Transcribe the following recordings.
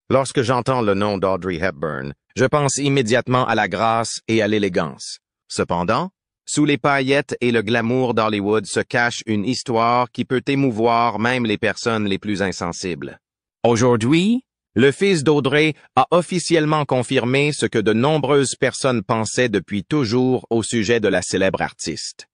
Lorsque j'entends le nom d'Audrey Hepburn, je pense immédiatement à la grâce et à l'élégance. Cependant, sous les paillettes et le glamour d'Hollywood se cache une histoire qui peut émouvoir même les personnes les plus insensibles. Aujourd'hui, le fils d'Audrey a officiellement confirmé ce que de nombreuses personnes pensaient depuis toujours au sujet de la célèbre artiste.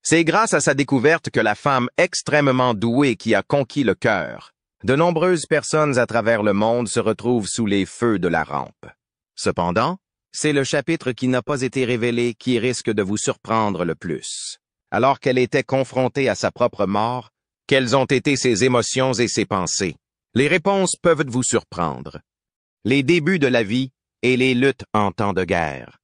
C'est grâce à sa découverte que la femme extrêmement douée qui a conquis le cœur. De nombreuses personnes à travers le monde se retrouvent sous les feux de la rampe. Cependant, c'est le chapitre qui n'a pas été révélé qui risque de vous surprendre le plus. Alors qu'elle était confrontée à sa propre mort, quelles ont été ses émotions et ses pensées? Les réponses peuvent vous surprendre. Les débuts de la vie et les luttes en temps de guerre.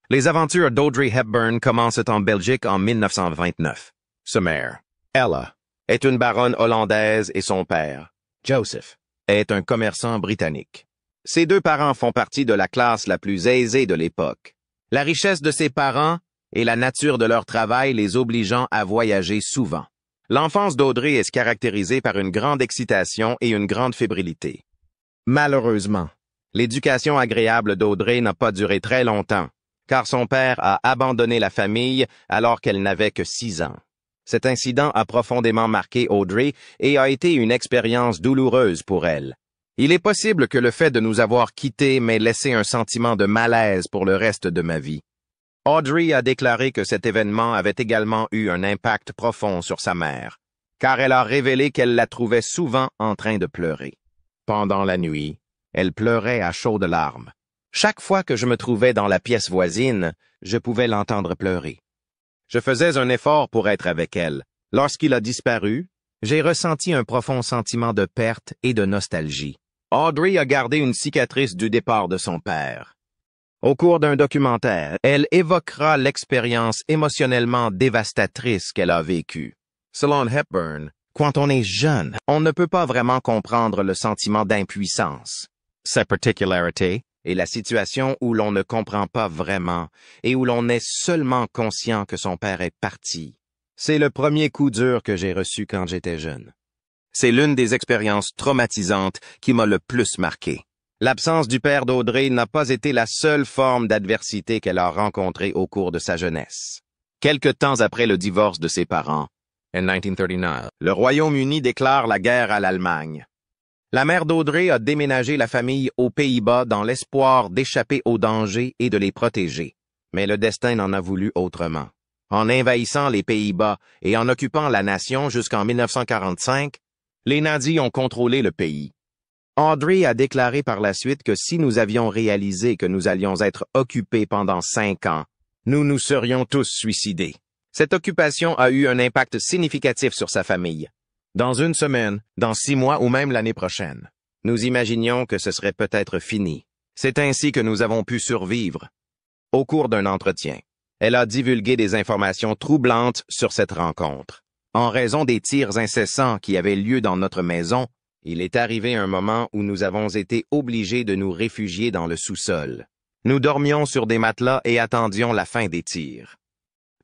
Les aventures d'Audrey Hepburn commencent en Belgique en 1929. Sa mère, Ella, est une baronne hollandaise et son père, Joseph, est un commerçant britannique. Ses deux parents font partie de la classe la plus aisée de l'époque. La richesse de ses parents et la nature de leur travail les obligeant à voyager souvent. L'enfance d'Audrey est caractérisée par une grande excitation et une grande fébrilité. Malheureusement, l'éducation agréable d'Audrey n'a pas duré très longtemps, car son père a abandonné la famille alors qu'elle n'avait que 6 ans. Cet incident a profondément marqué Audrey et a été une expérience douloureuse pour elle. Il est possible que le fait de nous avoir quittés m'ait laissé un sentiment de malaise pour le reste de ma vie. Audrey a déclaré que cet événement avait également eu un impact profond sur sa mère, car elle a révélé qu'elle la trouvait souvent en train de pleurer. Pendant la nuit, elle pleurait à chaudes larmes. Chaque fois que je me trouvais dans la pièce voisine, je pouvais l'entendre pleurer. Je faisais un effort pour être avec elle. Lorsqu'il a disparu, j'ai ressenti un profond sentiment de perte et de nostalgie. Audrey a gardé une cicatrice du départ de son père. Au cours d'un documentaire, elle évoquera l'expérience émotionnellement dévastatrice qu'elle a vécue. Selon Hepburn, quand on est jeune, on ne peut pas vraiment comprendre le sentiment d'impuissance. Sa particularité est la situation où l'on ne comprend pas vraiment et où l'on est seulement conscient que son père est parti. C'est le premier coup dur que j'ai reçu quand j'étais jeune. C'est l'une des expériences traumatisantes qui m'a le plus marqué. L'absence du père d'Audrey n'a pas été la seule forme d'adversité qu'elle a rencontrée au cours de sa jeunesse. Quelque temps après le divorce de ses parents, en 1939, le Royaume-Uni déclare la guerre à l'Allemagne. La mère d'Audrey a déménagé la famille aux Pays-Bas dans l'espoir d'échapper aux dangers et de les protéger. Mais le destin en a voulu autrement. En envahissant les Pays-Bas et en occupant la nation jusqu'en 1945, les nazis ont contrôlé le pays. Audrey a déclaré par la suite que si nous avions réalisé que nous allions être occupés pendant 5 ans, nous nous serions tous suicidés. Cette occupation a eu un impact significatif sur sa famille. Dans une semaine, dans 6 mois ou même l'année prochaine, nous imaginions que ce serait peut-être fini. C'est ainsi que nous avons pu survivre. Au cours d'un entretien, elle a divulgué des informations troublantes sur cette rencontre. En raison des tirs incessants qui avaient lieu dans notre maison, il est arrivé un moment où nous avons été obligés de nous réfugier dans le sous-sol. Nous dormions sur des matelas et attendions la fin des tirs.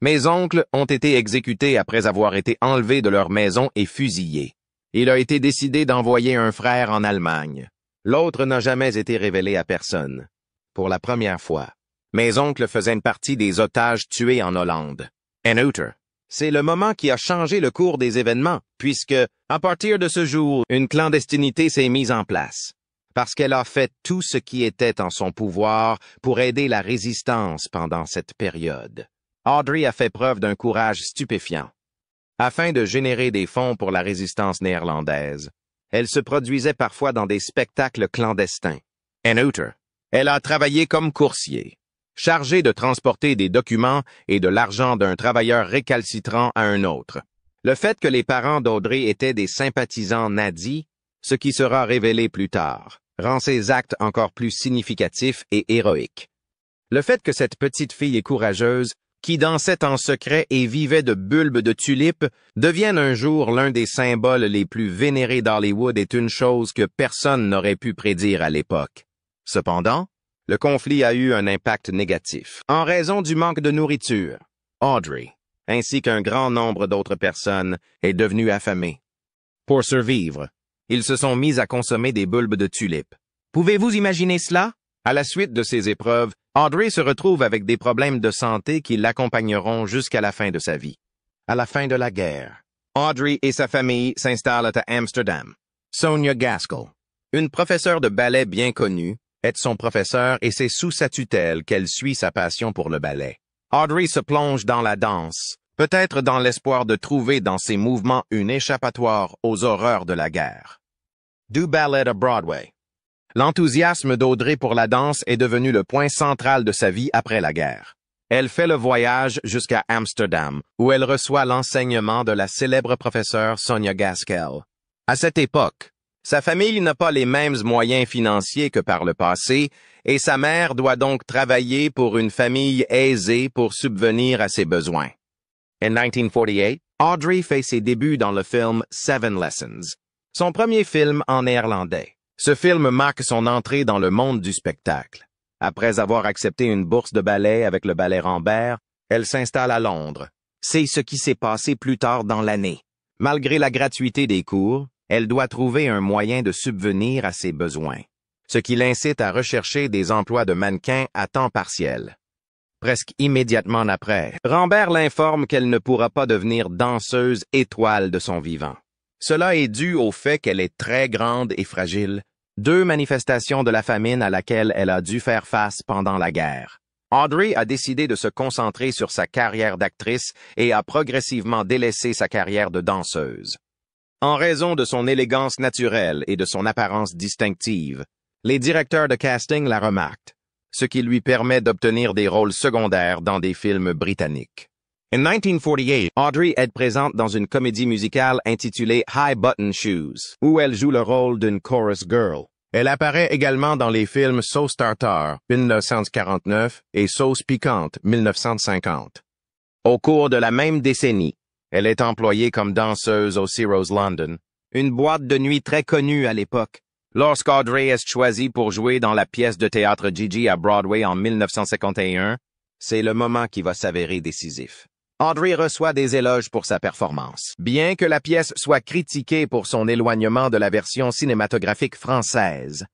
Mes oncles ont été exécutés après avoir été enlevés de leur maison et fusillés. Il a été décidé d'envoyer un frère en Allemagne. L'autre n'a jamais été révélé à personne. Pour la première fois, mes oncles faisaient une partie des otages tués en Hollande. En outre, c'est le moment qui a changé le cours des événements, puisque, à partir de ce jour, une clandestinité s'est mise en place. Parce qu'elle a fait tout ce qui était en son pouvoir pour aider la résistance pendant cette période. Audrey a fait preuve d'un courage stupéfiant. Afin de générer des fonds pour la résistance néerlandaise, elle se produisait parfois dans des spectacles clandestins. En outre, elle a travaillé comme coursier, chargé de transporter des documents et de l'argent d'un travailleur récalcitrant à un autre. Le fait que les parents d'Audrey étaient des sympathisants nazis, ce qui sera révélé plus tard, rend ces actes encore plus significatifs et héroïques. Le fait que cette petite fille est courageuse, qui dansait en secret et vivait de bulbes de tulipes, devienne un jour l'un des symboles les plus vénérés d'Hollywood est une chose que personne n'aurait pu prédire à l'époque. Cependant, le conflit a eu un impact négatif. En raison du manque de nourriture, Audrey, ainsi qu'un grand nombre d'autres personnes, est devenue affamée. Pour survivre, ils se sont mis à consommer des bulbes de tulipes. Pouvez-vous imaginer cela? À la suite de ces épreuves, Audrey se retrouve avec des problèmes de santé qui l'accompagneront jusqu'à la fin de sa vie. À la fin de la guerre, Audrey et sa famille s'installent à Amsterdam. Sonia Gaskell, une professeure de ballet bien connue, est son professeur et c'est sous sa tutelle qu'elle suit sa passion pour le ballet. Audrey se plonge dans la danse, peut-être dans l'espoir de trouver dans ses mouvements une échappatoire aux horreurs de la guerre. Du ballet à Broadway. L'enthousiasme d'Audrey pour la danse est devenu le point central de sa vie après la guerre. Elle fait le voyage jusqu'à Amsterdam, où elle reçoit l'enseignement de la célèbre professeure Sonia Gaskell. À cette époque, sa famille n'a pas les mêmes moyens financiers que par le passé, et sa mère doit donc travailler pour une famille aisée pour subvenir à ses besoins. En 1948, Audrey fait ses débuts dans le film Seven Lessons, son premier film en néerlandais. Ce film marque son entrée dans le monde du spectacle. Après avoir accepté une bourse de ballet avec le Ballet Rambert, elle s'installe à Londres. C'est ce qui s'est passé plus tard dans l'année. Malgré la gratuité des cours, elle doit trouver un moyen de subvenir à ses besoins, ce qui l'incite à rechercher des emplois de mannequin à temps partiel. Presque immédiatement après, Rambert l'informe qu'elle ne pourra pas devenir danseuse étoile de son vivant. Cela est dû au fait qu'elle est très grande et fragile, deux manifestations de la famine à laquelle elle a dû faire face pendant la guerre. Audrey a décidé de se concentrer sur sa carrière d'actrice et a progressivement délaissé sa carrière de danseuse. En raison de son élégance naturelle et de son apparence distinctive, les directeurs de casting la remarquent, ce qui lui permet d'obtenir des rôles secondaires dans des films britanniques. En 1948, Audrey est présente dans une comédie musicale intitulée High Button Shoes, où elle joue le rôle d'une chorus girl. Elle apparaît également dans les films Sauce Tartare, 1949, et Sauce Piquante, 1950. Au cours de la même décennie, elle est employée comme danseuse au Ciro's London, une boîte de nuit très connue à l'époque. Lorsqu'Audrey est choisie pour jouer dans la pièce de théâtre Gigi à Broadway en 1951, c'est le moment qui va s'avérer décisif. Audrey reçoit des éloges pour sa performance, bien que la pièce soit critiquée pour son éloignement de la version cinématographique française.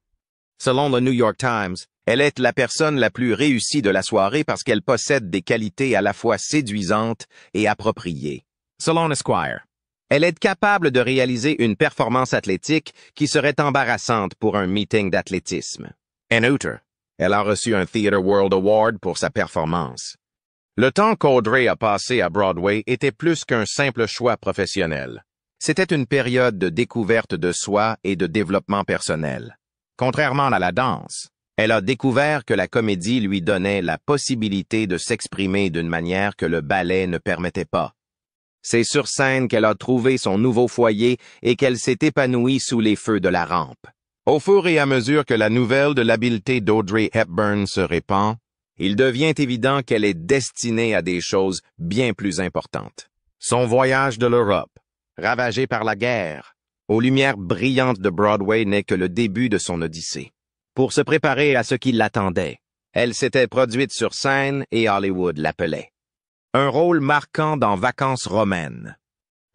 Selon le New York Times, elle est la personne la plus réussie de la soirée parce qu'elle possède des qualités à la fois séduisantes et appropriées. Selon Esquire, elle est capable de réaliser une performance athlétique qui serait embarrassante pour un meeting d'athlétisme. En outre, elle a reçu un Theatre World Award pour sa performance. Le temps qu'Audrey a passé à Broadway était plus qu'un simple choix professionnel. C'était une période de découverte de soi et de développement personnel. Contrairement à la danse, elle a découvert que la comédie lui donnait la possibilité de s'exprimer d'une manière que le ballet ne permettait pas. C'est sur scène qu'elle a trouvé son nouveau foyer et qu'elle s'est épanouie sous les feux de la rampe. Au fur et à mesure que la nouvelle de l'habileté d'Audrey Hepburn se répand, il devient évident qu'elle est destinée à des choses bien plus importantes. Son voyage de l'Europe, ravagé par la guerre, aux lumières brillantes de Broadway n'est que le début de son odyssée. Pour se préparer à ce qui l'attendait, elle s'était produite sur scène et Hollywood l'appelait. Un rôle marquant dans Vacances romaines.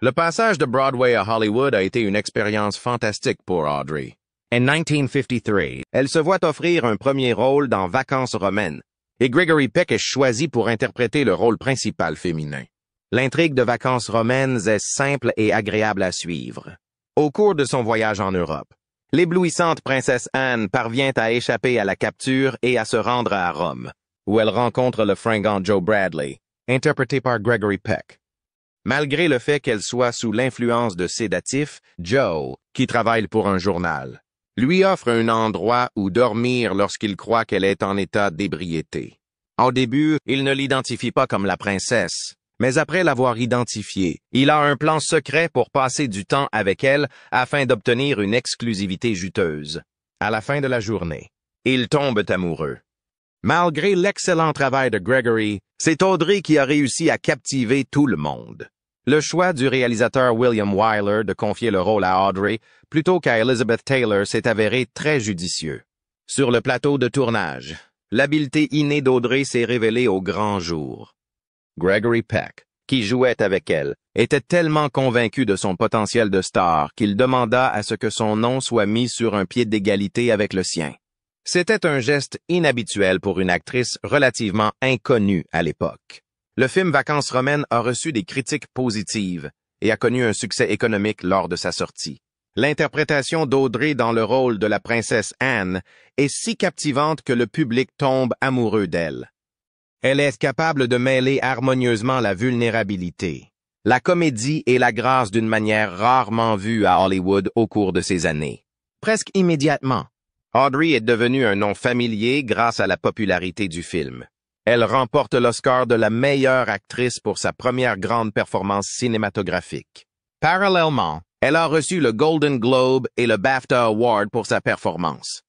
Le passage de Broadway à Hollywood a été une expérience fantastique pour Audrey. En 1953, elle se voit offrir un premier rôle dans Vacances romaines, et Gregory Peck est choisi pour interpréter le rôle principal féminin. L'intrigue de Vacances romaines est simple et agréable à suivre. Au cours de son voyage en Europe, l'éblouissante princesse Anne parvient à échapper à la capture et à se rendre à Rome, où elle rencontre le fringant Joe Bradley, interprété par Gregory Peck. Malgré le fait qu'elle soit sous l'influence de sédatifs, Joe, qui travaille pour un journal, lui offre un endroit où dormir lorsqu'il croit qu'elle est en état d'ébriété. Au début, il ne l'identifie pas comme la princesse, mais après l'avoir identifiée, il a un plan secret pour passer du temps avec elle afin d'obtenir une exclusivité juteuse. À la fin de la journée, ils tombent amoureux. Malgré l'excellent travail de Gregory, c'est Audrey qui a réussi à captiver tout le monde. Le choix du réalisateur William Wyler de confier le rôle à Audrey plutôt qu'à Elizabeth Taylor s'est avéré très judicieux. Sur le plateau de tournage, l'habileté innée d'Audrey s'est révélée au grand jour. Gregory Peck, qui jouait avec elle, était tellement convaincu de son potentiel de star qu'il demanda à ce que son nom soit mis sur un pied d'égalité avec le sien. C'était un geste inhabituel pour une actrice relativement inconnue à l'époque. Le film Vacances romaines a reçu des critiques positives et a connu un succès économique lors de sa sortie. L'interprétation d'Audrey dans le rôle de la princesse Anne est si captivante que le public tombe amoureux d'elle. Elle est capable de mêler harmonieusement la vulnérabilité, la comédie et la grâce d'une manière rarement vue à Hollywood au cours de ces années. Presque immédiatement, Audrey est devenue un nom familier grâce à la popularité du film. Elle remporte l'Oscar de la meilleure actrice pour sa première grande performance cinématographique. Parallèlement, elle a reçu le Golden Globe et le BAFTA Award pour sa performance.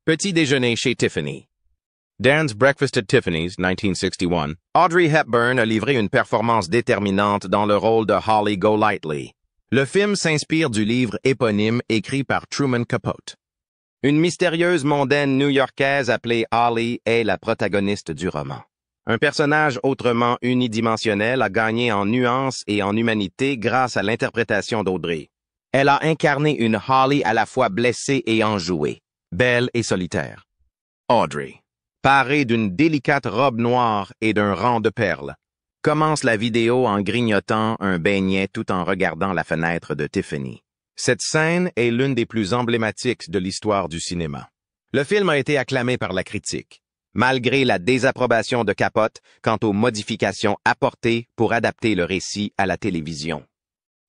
Petit déjeuner chez Tiffany. Dan's Breakfast at Tiffany's, 1961, Audrey Hepburn a livré une performance déterminante dans le rôle de Holly Golightly. Le film s'inspire du livre éponyme écrit par Truman Capote. Une mystérieuse mondaine new-yorkaise appelée Holly est la protagoniste du roman. Un personnage autrement unidimensionnel a gagné en nuances et en humanité grâce à l'interprétation d'Audrey. Elle a incarné une Holly à la fois blessée et enjouée, belle et solitaire. Audrey, parée d'une délicate robe noire et d'un rang de perles, commence la vidéo en grignotant un beignet tout en regardant la fenêtre de Tiffany. Cette scène est l'une des plus emblématiques de l'histoire du cinéma. Le film a été acclamé par la critique, malgré la désapprobation de Capote quant aux modifications apportées pour adapter le récit à la télévision.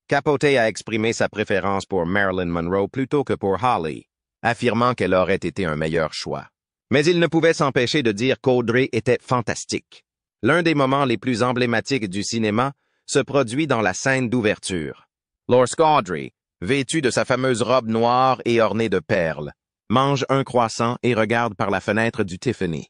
Capote a exprimé sa préférence pour Marilyn Monroe plutôt que pour Holly, affirmant qu'elle aurait été un meilleur choix. Mais il ne pouvait s'empêcher de dire qu'Audrey était fantastique. L'un des moments les plus emblématiques du cinéma se produit dans la scène d'ouverture, lorsqu'Audrey, vêtue de sa fameuse robe noire et ornée de perles, mange un croissant et regarde par la fenêtre du Tiffany.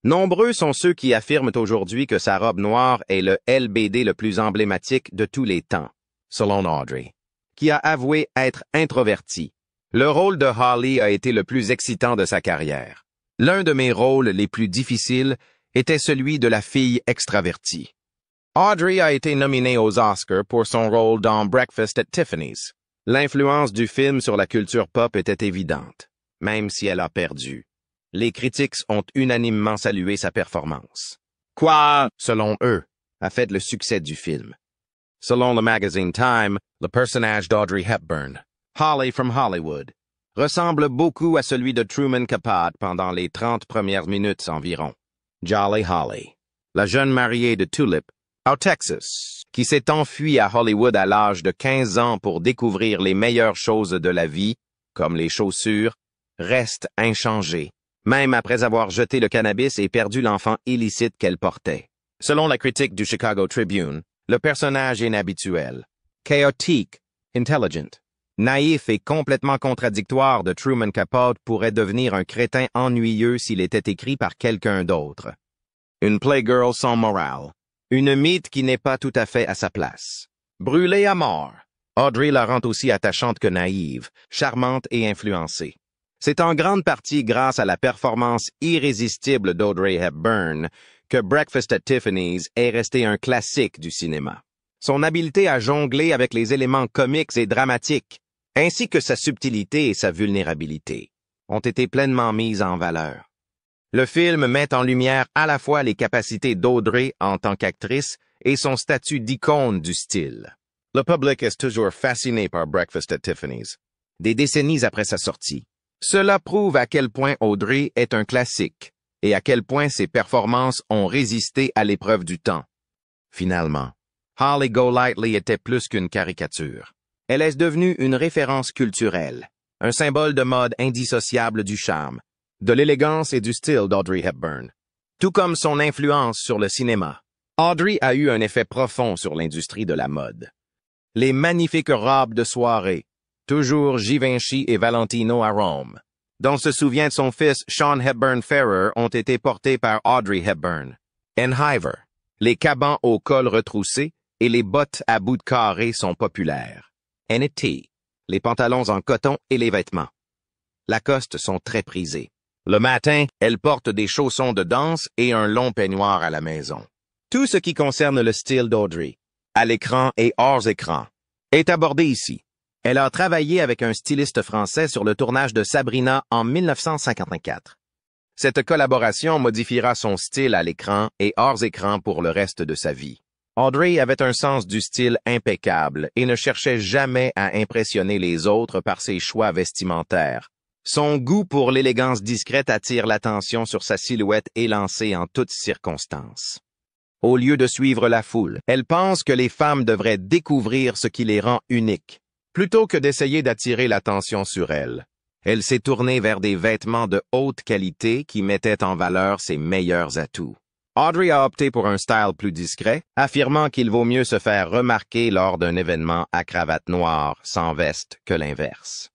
Nombreux sont ceux qui affirment aujourd'hui que sa robe noire est le LBD le plus emblématique de tous les temps, selon Audrey, qui a avoué être introvertie. Le rôle de Holly a été le plus excitant de sa carrière. L'un de mes rôles les plus difficiles était celui de la fille extravertie. Audrey a été nominée aux Oscars pour son rôle dans Breakfast at Tiffany's. L'influence du film sur la culture pop était évidente, même si elle a perdu. Les critiques ont unanimement salué sa performance. Quoi, selon eux, a fait le succès du film? Selon le magazine Time, le personnage d'Audrey Hepburn, Holly from Hollywood, ressemble beaucoup à celui de Truman Capote pendant les 30 premières minutes environ. Jolly Holly, la jeune mariée de Tulip, au Texas, qui s'est enfuie à Hollywood à l'âge de 15 ans pour découvrir les meilleures choses de la vie, comme les chaussures, reste inchangée, même après avoir jeté le cannabis et perdu l'enfant illicite qu'elle portait. Selon la critique du Chicago Tribune, le personnage inhabituel, chaotique, intelligent, naïf et complètement contradictoire de Truman Capote pourrait devenir un crétin ennuyeux s'il était écrit par quelqu'un d'autre. Une playgirl sans morale. Une mythe qui n'est pas tout à fait à sa place. Brûlée à mort, Audrey la rend aussi attachante que naïve, charmante et influencée. C'est en grande partie grâce à la performance irrésistible d'Audrey Hepburn que Breakfast at Tiffany's est resté un classique du cinéma. Son habileté à jongler avec les éléments comiques et dramatiques, ainsi que sa subtilité et sa vulnérabilité, ont été pleinement mises en valeur. Le film met en lumière à la fois les capacités d'Audrey en tant qu'actrice et son statut d'icône du style. Le public est toujours fasciné par Breakfast at Tiffany's, des décennies après sa sortie. Cela prouve à quel point Audrey est un classique et à quel point ses performances ont résisté à l'épreuve du temps. Finalement, Holly Golightly était plus qu'une caricature. Elle est devenue une référence culturelle, un symbole de mode indissociable du charme, de l'élégance et du style d'Audrey Hepburn. Tout comme son influence sur le cinéma, Audrey a eu un effet profond sur l'industrie de la mode. Les magnifiques robes de soirée, toujours Givenchy et Valentino à Rome, dont se souvient son fils Sean Hepburn Ferrer, ont été portées par Audrey Hepburn. Enhiver, les cabans au col retroussé et les bottes à bout de carré sont populaires. N&T, les pantalons en coton et les vêtements. Lacoste sont très prisés. Le matin, elle porte des chaussons de danse et un long peignoir à la maison. Tout ce qui concerne le style d'Audrey, à l'écran et hors écran, est abordée ici. Elle a travaillé avec un styliste français sur le tournage de Sabrina en 1954. Cette collaboration modifiera son style à l'écran et hors écran pour le reste de sa vie. Audrey avait un sens du style impeccable et ne cherchait jamais à impressionner les autres par ses choix vestimentaires. Son goût pour l'élégance discrète attire l'attention sur sa silhouette élancée en toutes circonstances. Au lieu de suivre la foule, elle pense que les femmes devraient découvrir ce qui les rend uniques, plutôt que d'essayer d'attirer l'attention sur elles. Elle s'est tournée vers des vêtements de haute qualité qui mettaient en valeur ses meilleurs atouts. Audrey a opté pour un style plus discret, affirmant qu'il vaut mieux se faire remarquer lors d'un événement à cravate noire, sans veste, que l'inverse.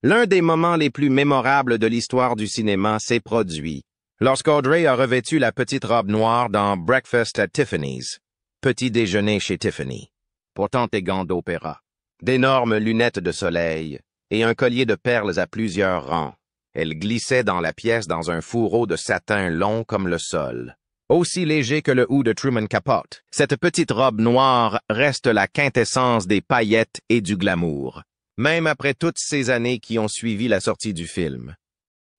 L'un des moments les plus mémorables de l'histoire du cinéma s'est produit lorsqu'Audrey a revêtu la petite robe noire dans Breakfast at Tiffany's, Petit déjeuner chez Tiffany, portant des gants d'opéra, d'énormes lunettes de soleil et un collier de perles à plusieurs rangs. Elle glissait dans la pièce dans un fourreau de satin long comme le sol. Aussi léger que le houx de Truman Capote, cette petite robe noire reste la quintessence des paillettes et du glamour, même après toutes ces années qui ont suivi la sortie du film.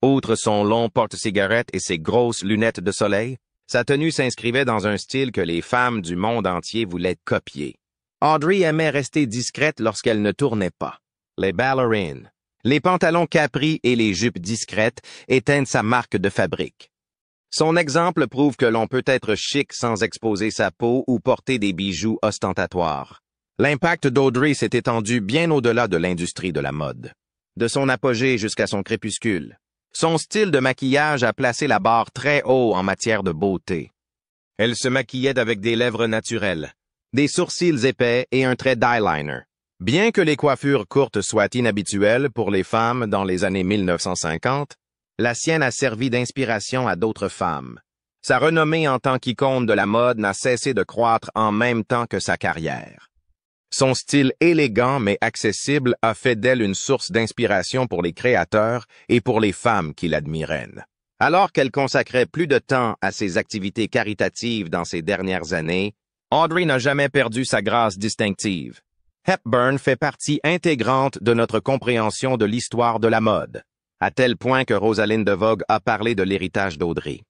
Outre son long porte-cigarette et ses grosses lunettes de soleil, sa tenue s'inscrivait dans un style que les femmes du monde entier voulaient copier. Audrey aimait rester discrète lorsqu'elle ne tournait pas. Les ballerines, les pantalons capris et les jupes discrètes étaient sa marque de fabrique. Son exemple prouve que l'on peut être chic sans exposer sa peau ou porter des bijoux ostentatoires. L'impact d'Audrey s'est étendu bien au-delà de l'industrie de la mode. De son apogée jusqu'à son crépuscule, son style de maquillage a placé la barre très haut en matière de beauté. Elle se maquillait avec des lèvres naturelles, des sourcils épais et un trait d'eyeliner. Bien que les coiffures courtes soient inhabituelles pour les femmes dans les années 1950, la sienne a servi d'inspiration à d'autres femmes. Sa renommée en tant qu'icône de la mode n'a cessé de croître en même temps que sa carrière. Son style élégant mais accessible a fait d'elle une source d'inspiration pour les créateurs et pour les femmes qui l'admiraient. Alors qu'elle consacrait plus de temps à ses activités caritatives dans ces dernières années, Audrey n'a jamais perdu sa grâce distinctive. Hepburn fait partie intégrante de notre compréhension de l'histoire de la mode, à tel point que Rosalind DeVoe a parlé de l'héritage d'Audrey.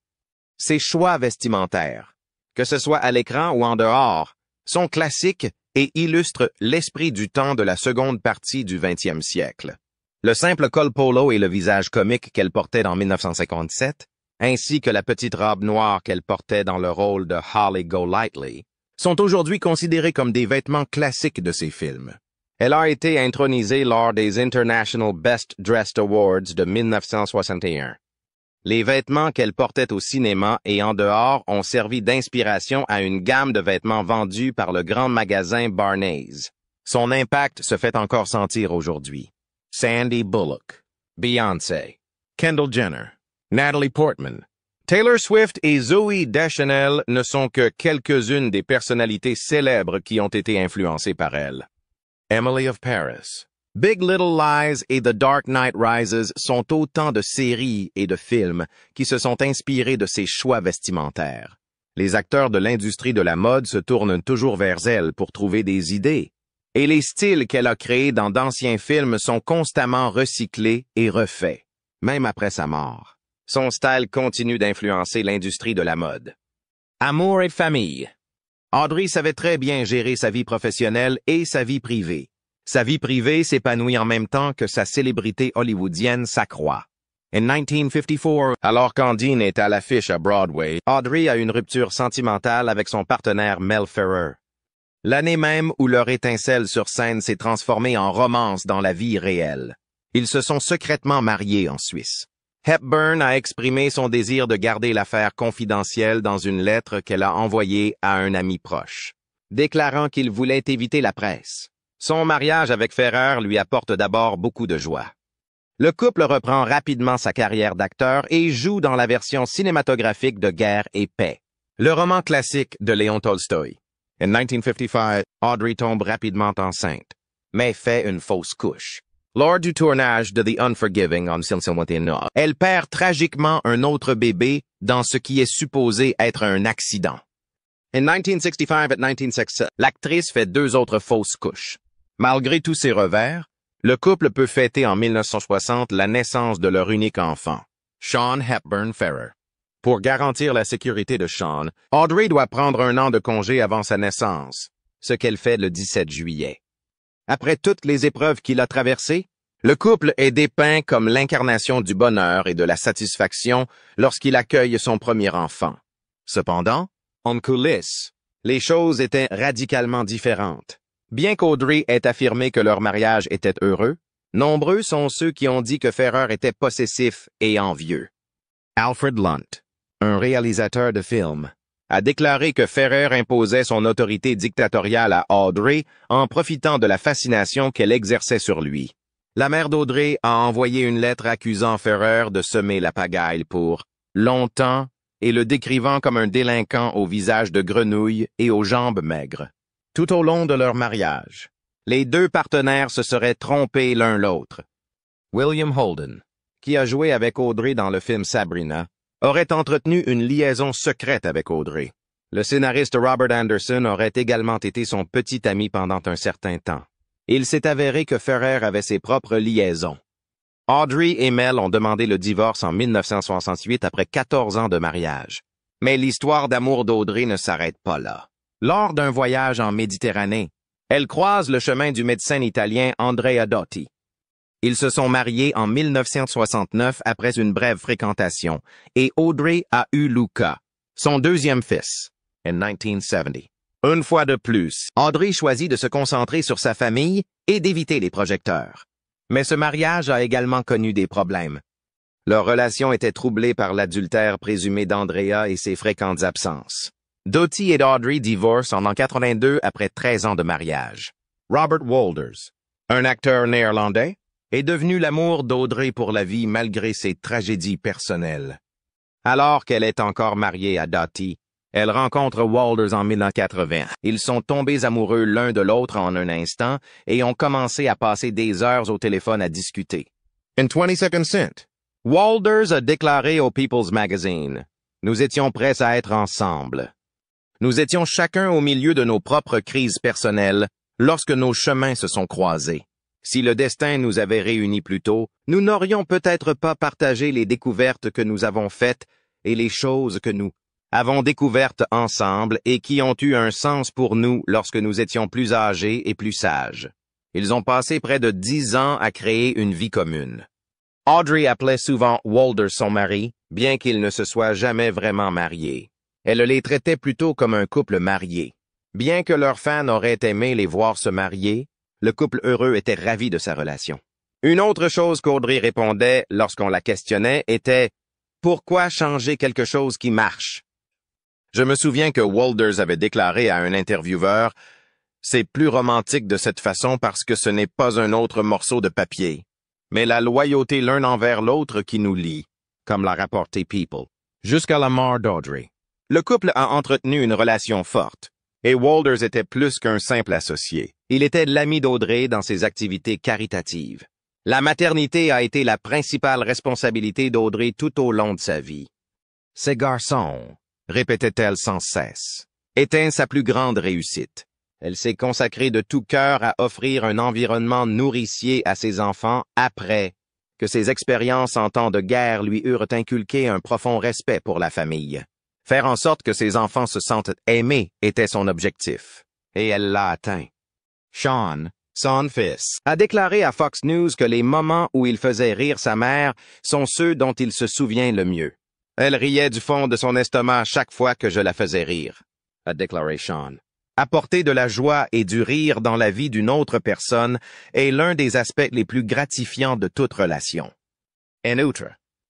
Ses choix vestimentaires, que ce soit à l'écran ou en dehors, sont classiques et illustrent l'esprit du temps de la seconde partie du 20e siècle. Le simple col polo et le visage comique qu'elle portait en 1957, ainsi que la petite robe noire qu'elle portait dans le rôle de Holly Golightly, sont aujourd'hui considérés comme des vêtements classiques de ses films. Elle a été intronisée lors des International Best Dressed Awards de 1961. Les vêtements qu'elle portait au cinéma et en dehors ont servi d'inspiration à une gamme de vêtements vendus par le grand magasin Barney's. Son impact se fait encore sentir aujourd'hui. Sandy Bullock, Beyoncé, Kendall Jenner, Natalie Portman, Taylor Swift et Zooey Deschanel ne sont que quelques-unes des personnalités célèbres qui ont été influencées par elle. Emily of Paris, Big Little Lies et The Dark Knight Rises sont autant de séries et de films qui se sont inspirés de ses choix vestimentaires. Les acteurs de l'industrie de la mode se tournent toujours vers elle pour trouver des idées. Et les styles qu'elle a créés dans d'anciens films sont constamment recyclés et refaits, même après sa mort. Son style continue d'influencer l'industrie de la mode. Amour et famille. Audrey savait très bien gérer sa vie professionnelle et sa vie privée. Sa vie privée s'épanouit en même temps que sa célébrité hollywoodienne s'accroît. En 1954, alors qu'Undine est à l'affiche à Broadway, Audrey a une rupture sentimentale avec son partenaire Mel Ferrer. L'année même où leur étincelle sur scène s'est transformée en romance dans la vie réelle. Ils se sont secrètement mariés en Suisse. Hepburn a exprimé son désir de garder l'affaire confidentielle dans une lettre qu'elle a envoyée à un ami proche, déclarant qu'il voulait éviter la presse. Son mariage avec Ferrer lui apporte d'abord beaucoup de joie. Le couple reprend rapidement sa carrière d'acteur et joue dans la version cinématographique de Guerre et paix, le roman classique de Léon Tolstoï. En 1955, Audrey tombe rapidement enceinte, mais fait une fausse couche. Lors du tournage de The Unforgiving en 1951, elle perd tragiquement un autre bébé dans ce qui est supposé être un accident. In 1965 et 1966, l'actrice fait 2 autres fausses couches. Malgré tous ces revers, le couple peut fêter en 1960 la naissance de leur unique enfant, Sean Hepburn Ferrer. Pour garantir la sécurité de Sean, Audrey doit prendre 1 an de congé avant sa naissance, ce qu'elle fait le 17 juillet. Après toutes les épreuves qu'il a traversées, le couple est dépeint comme l'incarnation du bonheur et de la satisfaction lorsqu'il accueille son premier enfant. Cependant, en coulisses, les choses étaient radicalement différentes. Bien qu'Audrey ait affirmé que leur mariage était heureux, nombreux sont ceux qui ont dit que Ferrer était possessif et envieux. Alfred Lunt, un réalisateur de films, a déclaré que Ferrer imposait son autorité dictatoriale à Audrey en profitant de la fascination qu'elle exerçait sur lui. La mère d'Audrey a envoyé une lettre accusant Ferrer de semer la pagaille pour longtemps et le décrivant comme un délinquant au visage de grenouille et aux jambes maigres. Tout au long de leur mariage, les 2 partenaires se seraient trompés l'un l'autre. William Holden, qui a joué avec Audrey dans le film Sabrina, aurait entretenu une liaison secrète avec Audrey. Le scénariste Robert Anderson aurait également été son petit ami pendant un certain temps. Il s'est avéré que Ferrer avait ses propres liaisons. Audrey et Mel ont demandé le divorce en 1968 après 14 ans de mariage. Mais l'histoire d'amour d'Audrey ne s'arrête pas là. Lors d'un voyage en Méditerranée, elle croise le chemin du médecin italien Andrea Dotti. Ils se sont mariés en 1969 après une brève fréquentation, et Audrey a eu Luca, son 2e fils, en 1970. Une fois de plus, Audrey choisit de se concentrer sur sa famille et d'éviter les projecteurs. Mais ce mariage a également connu des problèmes. Leur relation était troublée par l'adultère présumé d'Andrea et ses fréquentes absences. Doty et Audrey divorcent en 1982 après 13 ans de mariage. Robert Wolders, un acteur néerlandais, est devenu l'amour d'Audrey pour la vie malgré ses tragédies personnelles. Alors qu'elle est encore mariée à Doty, elle rencontre Wolders en 1980. Ils sont tombés amoureux l'un de l'autre en un instant et ont commencé à passer des heures au téléphone à discuter. In 22nd Cent, Wolders a déclaré au People's Magazine, « Nous étions prêts à être ensemble. Nous étions chacun au milieu de nos propres crises personnelles lorsque nos chemins se sont croisés. Si le destin nous avait réunis plus tôt, nous n'aurions peut-être pas partagé les découvertes que nous avons faites et les choses que nous avons découvertes ensemble et qui ont eu un sens pour nous lorsque nous étions plus âgés et plus sages. Ils ont passé près de 10 ans à créer une vie commune. » Audrey appelait souvent Wolders son mari, bien qu'ils ne se soient jamais vraiment mariés. Elle les traitait plutôt comme un couple marié. Bien que leurs fans auraient aimé les voir se marier, le couple heureux était ravi de sa relation. Une autre chose qu'Audrey répondait lorsqu'on la questionnait était « Pourquoi changer quelque chose qui marche? » Je me souviens que Wolders avait déclaré à un intervieweur « C'est plus romantique de cette façon parce que ce n'est pas un autre morceau de papier, mais la loyauté l'un envers l'autre qui nous lie, comme l'a rapporté People. » Jusqu'à la mort d'Audrey, le couple a entretenu une relation forte. Et Wolders était plus qu'un simple associé. Il était l'ami d'Audrey dans ses activités caritatives. La maternité a été la principale responsabilité d'Audrey tout au long de sa vie. Ces garçons, répétait-elle sans cesse, étaient sa plus grande réussite. Elle s'est consacrée de tout cœur à offrir un environnement nourricier à ses enfants après que ses expériences en temps de guerre lui eurent inculqué un profond respect pour la famille. Faire en sorte que ses enfants se sentent aimés était son objectif, et elle l'a atteint. Sean, son fils, a déclaré à Fox News que les moments où il faisait rire sa mère sont ceux dont il se souvient le mieux. Elle riait du fond de son estomac chaque fois que je la faisais rire, a déclaré Sean. Apporter de la joie et du rire dans la vie d'une autre personne est l'un des aspects les plus gratifiants de toute relation. En outre,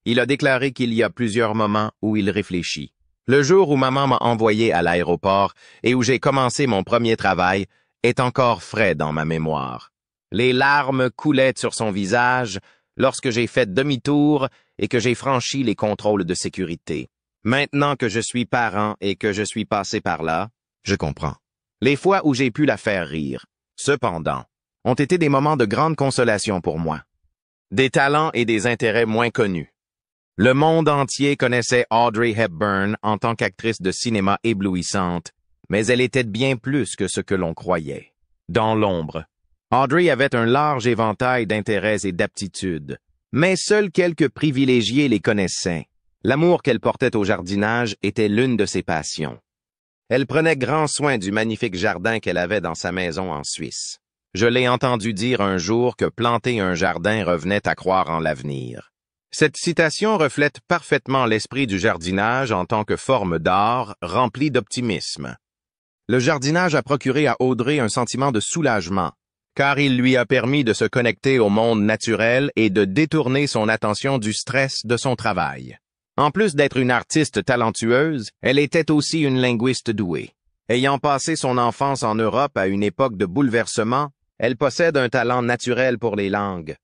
il a déclaré qu'il y a plusieurs moments où il réfléchit. Le jour où maman m'a envoyé à l'aéroport et où j'ai commencé mon premier travail est encore frais dans ma mémoire. Les larmes coulaient sur son visage lorsque j'ai fait demi-tour et que j'ai franchi les contrôles de sécurité. Maintenant que je suis parent et que je suis passé par là, je comprends. Les fois où j'ai pu la faire rire, cependant, ont été des moments de grande consolation pour moi. Des talents et des intérêts moins connus. Le monde entier connaissait Audrey Hepburn en tant qu'actrice de cinéma éblouissante mais elle était bien plus que ce que l'on croyait. Dans l'ombre, Audrey avait un large éventail d'intérêts et d'aptitudes, mais seuls quelques privilégiés les connaissaient. L'amour qu'elle portait au jardinage était l'une de ses passions. Elle prenait grand soin du magnifique jardin qu'elle avait dans sa maison en Suisse. Je l'ai entendu dire un jour que planter un jardin revenait à croire en l'avenir. Cette citation reflète parfaitement l'esprit du jardinage en tant que forme d'art remplie d'optimisme. Le jardinage a procuré à Audrey un sentiment de soulagement, car il lui a permis de se connecter au monde naturel et de détourner son attention du stress de son travail. En plus d'être une artiste talentueuse, elle était aussi une linguiste douée. Ayant passé son enfance en Europe à une époque de bouleversement, elle possède un talent naturel pour les langues.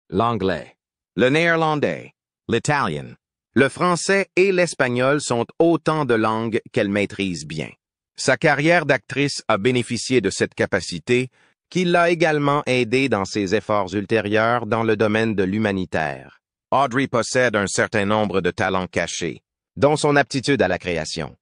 L'anglais, le néerlandais, l'italien, le français et l'espagnol sont autant de langues qu'elle maîtrise bien. Sa carrière d'actrice a bénéficié de cette capacité, qui l'a également aidée dans ses efforts ultérieurs dans le domaine de l'humanitaire. Audrey possède un certain nombre de talents cachés, dont son aptitude à la création.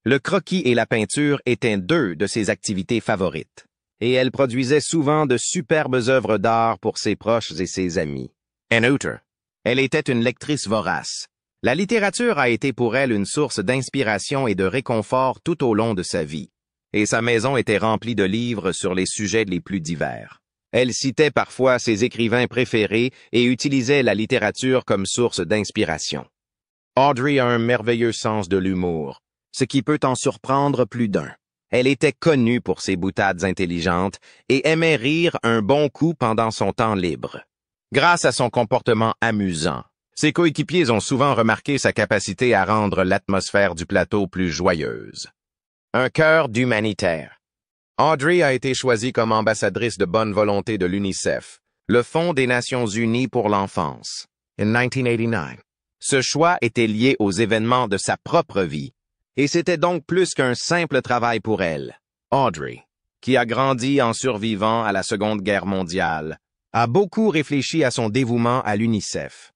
Le croquis et la peinture étaient deux de ses activités favorites, et elle produisait souvent de superbes œuvres d'art pour ses proches et ses amis. En outre, elle était une lectrice vorace. La littérature a été pour elle une source d'inspiration et de réconfort tout au long de sa vie, et sa maison était remplie de livres sur les sujets les plus divers. Elle citait parfois ses écrivains préférés et utilisait la littérature comme source d'inspiration. Audrey a un merveilleux sens de l'humour, ce qui peut en surprendre plus d'un. Elle était connue pour ses boutades intelligentes et aimait rire un bon coup pendant son temps libre. Grâce à son comportement amusant, ses coéquipiers ont souvent remarqué sa capacité à rendre l'atmosphère du plateau plus joyeuse. Un cœur d'humanitaire. Audrey a été choisie comme ambassadrice de bonne volonté de l'UNICEF, le Fonds des Nations Unies pour l'enfance, en 1989. Ce choix était lié aux événements de sa propre vie, et c'était donc plus qu'un simple travail pour elle. Audrey, qui a grandi en survivant à la Seconde Guerre mondiale, a beaucoup réfléchi à son dévouement à l'UNICEF.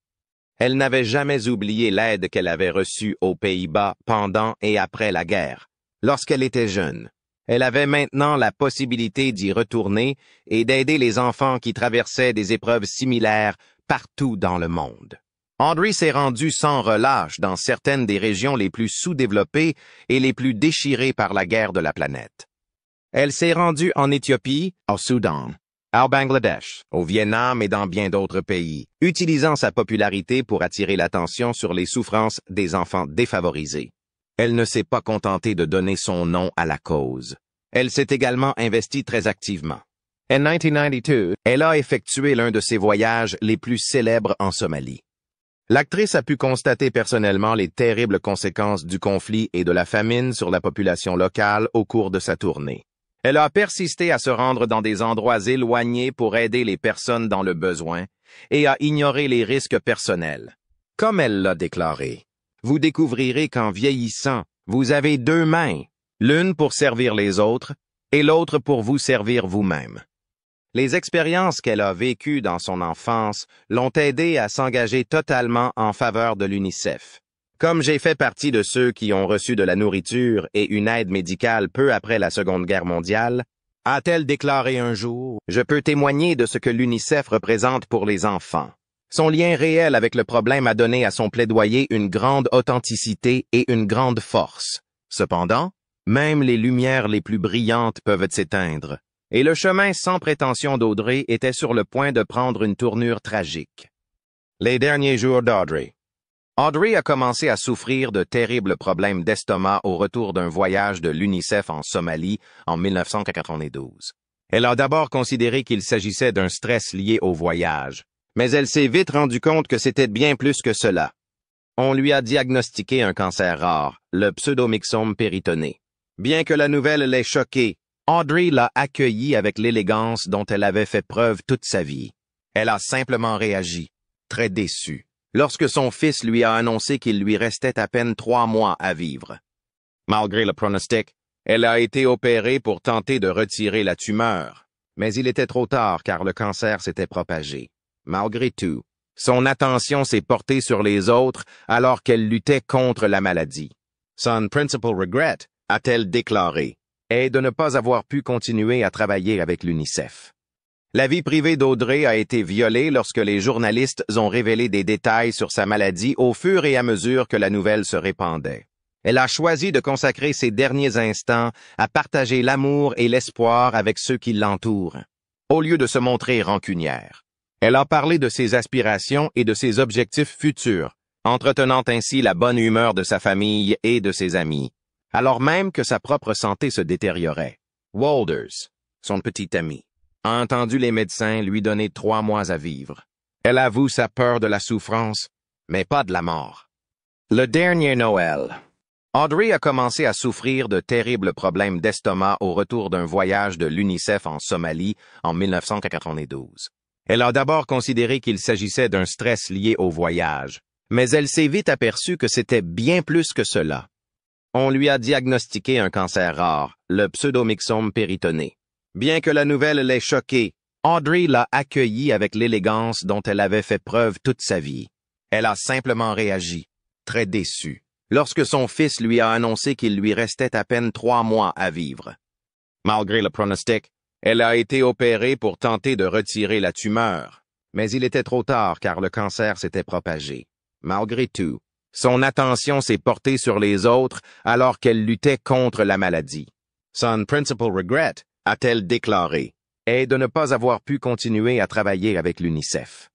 Elle n'avait jamais oublié l'aide qu'elle avait reçue aux Pays-Bas pendant et après la guerre, lorsqu'elle était jeune. Elle avait maintenant la possibilité d'y retourner et d'aider les enfants qui traversaient des épreuves similaires partout dans le monde. Audrey s'est rendue sans relâche dans certaines des régions les plus sous-développées et les plus déchirées par la guerre de la planète. Elle s'est rendue en Éthiopie, au Soudan, au Bangladesh, au Vietnam et dans bien d'autres pays, utilisant sa popularité pour attirer l'attention sur les souffrances des enfants défavorisés. Elle ne s'est pas contentée de donner son nom à la cause. Elle s'est également investie très activement. En 1992, elle a effectué l'un de ses voyages les plus célèbres en Somalie. L'actrice a pu constater personnellement les terribles conséquences du conflit et de la famine sur la population locale au cours de sa tournée. Elle a persisté à se rendre dans des endroits éloignés pour aider les personnes dans le besoin et à ignorer les risques personnels. Comme elle l'a déclaré, vous découvrirez qu'en vieillissant, vous avez deux mains, l'une pour servir les autres et l'autre pour vous servir vous-même. Les expériences qu'elle a vécues dans son enfance l'ont aidée à s'engager totalement en faveur de l'UNICEF. Comme j'ai fait partie de ceux qui ont reçu de la nourriture et une aide médicale peu après la Seconde Guerre mondiale, a-t-elle déclaré un jour, « Je peux témoigner de ce que l'UNICEF représente pour les enfants. » Son lien réel avec le problème a donné à son plaidoyer une grande authenticité et une grande force. Cependant, même les lumières les plus brillantes peuvent s'éteindre, et le chemin sans prétention d'Audrey était sur le point de prendre une tournure tragique. Les derniers jours d'Audrey. Audrey a commencé à souffrir de terribles problèmes d'estomac au retour d'un voyage de l'UNICEF en Somalie en 1992. Elle a d'abord considéré qu'il s'agissait d'un stress lié au voyage, mais elle s'est vite rendue compte que c'était bien plus que cela. On lui a diagnostiqué un cancer rare, le pseudomyxome péritoné. Bien que la nouvelle l'ait choquée, Audrey l'a accueillie avec l'élégance dont elle avait fait preuve toute sa vie. Elle a simplement réagi, très déçue, lorsque son fils lui a annoncé qu'il lui restait à peine 3 mois à vivre. Malgré le pronostic, elle a été opérée pour tenter de retirer la tumeur, mais il était trop tard car le cancer s'était propagé. Malgré tout, son attention s'est portée sur les autres alors qu'elle luttait contre la maladie. Son principal regret a-t-elle déclaré, est de ne pas avoir pu continuer à travailler avec l'UNICEF. La vie privée d'Audrey a été violée lorsque les journalistes ont révélé des détails sur sa maladie au fur et à mesure que la nouvelle se répandait. Elle a choisi de consacrer ses derniers instants à partager l'amour et l'espoir avec ceux qui l'entourent, au lieu de se montrer rancunière. Elle a parlé de ses aspirations et de ses objectifs futurs, entretenant ainsi la bonne humeur de sa famille et de ses amis, alors même que sa propre santé se détériorait. Walders, son petit ami, a entendu les médecins lui donner 3 mois à vivre. Elle avoue sa peur de la souffrance, mais pas de la mort. Le dernier Noël. Audrey a commencé à souffrir de terribles problèmes d'estomac au retour d'un voyage de l'UNICEF en Somalie en 1992. Elle a d'abord considéré qu'il s'agissait d'un stress lié au voyage, mais elle s'est vite aperçue que c'était bien plus que cela. On lui a diagnostiqué un cancer rare, le pseudomyxome péritoné. Bien que la nouvelle l'ait choquée, Audrey l'a accueillie avec l'élégance dont elle avait fait preuve toute sa vie. Elle a simplement réagi, très déçue, lorsque son fils lui a annoncé qu'il lui restait à peine 3 mois à vivre. Malgré le pronostic, elle a été opérée pour tenter de retirer la tumeur, mais il était trop tard car le cancer s'était propagé. Malgré tout, son attention s'est portée sur les autres alors qu'elle luttait contre la maladie. Son principal regret, a-t-elle déclaré, est de ne pas avoir pu continuer à travailler avec l'UNICEF.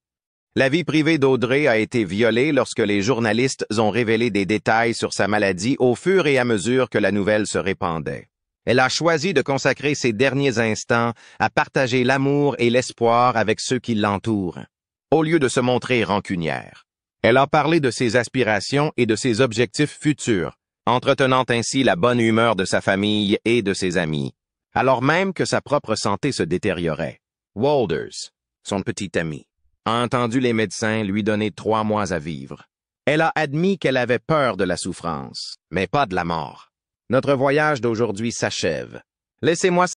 La vie privée d'Audrey a été violée lorsque les journalistes ont révélé des détails sur sa maladie au fur et à mesure que la nouvelle se répandait. Elle a choisi de consacrer ses derniers instants à partager l'amour et l'espoir avec ceux qui l'entourent, au lieu de se montrer rancunière. Elle a parlé de ses aspirations et de ses objectifs futurs, entretenant ainsi la bonne humeur de sa famille et de ses amis, alors même que sa propre santé se détériorait. Walders, son petit ami, a entendu les médecins lui donner 3 mois à vivre. Elle a admis qu'elle avait peur de la souffrance, mais pas de la mort. Notre voyage d'aujourd'hui s'achève. Laissez-moi